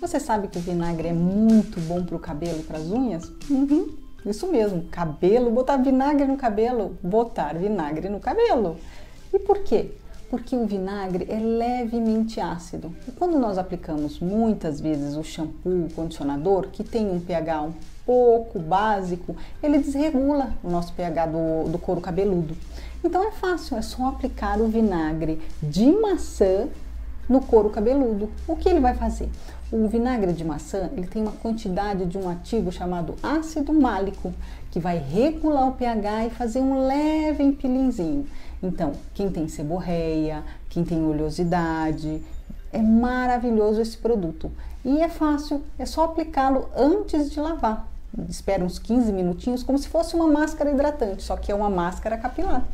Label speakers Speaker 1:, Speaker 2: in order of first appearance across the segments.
Speaker 1: Você sabe que o vinagre é muito bom para o cabelo e para as unhas? Isso mesmo, cabelo, botar vinagre no cabelo, botar vinagre no cabelo. E por quê? Porque o vinagre é levemente ácido. E quando nós aplicamos muitas vezes o shampoo, o condicionador, que tem um pH um pouco básico, ele desregula o nosso pH do couro cabeludo. Então é fácil, é só aplicar o vinagre de maçã no couro cabeludo. O que ele vai fazer? O vinagre de maçã, ele tem uma quantidade de um ativo chamado ácido málico, que vai regular o pH e fazer um leve empilinzinho. Então, quem tem seborreia, quem tem oleosidade, é maravilhoso esse produto. E é fácil, é só aplicá-lo antes de lavar. Espera uns 15 minutinhos, como se fosse uma máscara hidratante, só que é uma máscara capilar.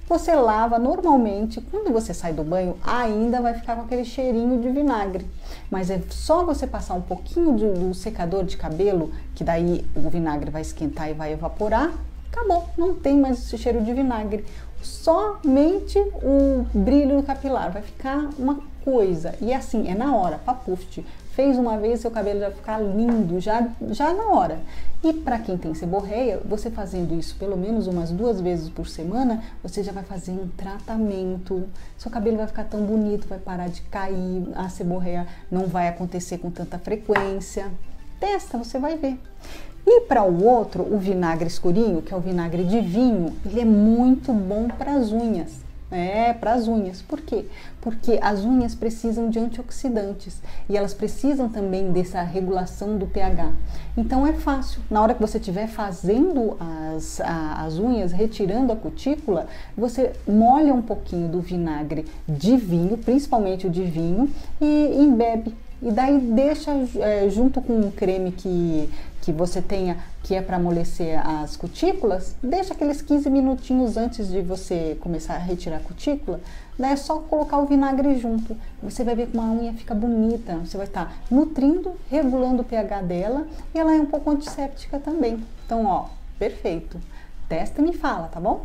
Speaker 1: Você lava normalmente, quando você sai do banho, ainda vai ficar com aquele cheirinho de vinagre. Mas é só você passar um pouquinho do secador de cabelo, que daí o vinagre vai esquentar e vai evaporar. Acabou, não tem mais esse cheiro de vinagre. Somente o brilho capilar, vai ficar uma coisa. E assim, é na hora, papuf. Fez uma vez, seu cabelo já vai ficar lindo, já na hora. E para quem tem seborreia, você fazendo isso pelo menos umas 2 vezes por semana, você já vai fazer um tratamento. Seu cabelo vai ficar tão bonito, vai parar de cair, a seborreia não vai acontecer com tanta frequência. Testa, você vai ver. E para o outro, o vinagre escurinho, que é o vinagre de vinho, ele é muito bom para as unhas. Para as unhas. Por quê? Porque as unhas precisam de antioxidantes e elas precisam também dessa regulação do pH. Então é fácil. Na hora que você estiver fazendo as unhas, retirando a cutícula, você molha um pouquinho do vinagre de vinho, principalmente o de vinho, e embebe. E daí deixa junto com um creme que você tenha, que é para amolecer as cutículas, deixa aqueles 15 minutinhos antes de você começar a retirar a cutícula, daí é só colocar o vinagre junto. Você vai ver que uma unha fica bonita, você vai estar nutrindo, regulando o pH dela e ela é um pouco antisséptica também. Então, ó, perfeito. Testa e me fala, tá bom?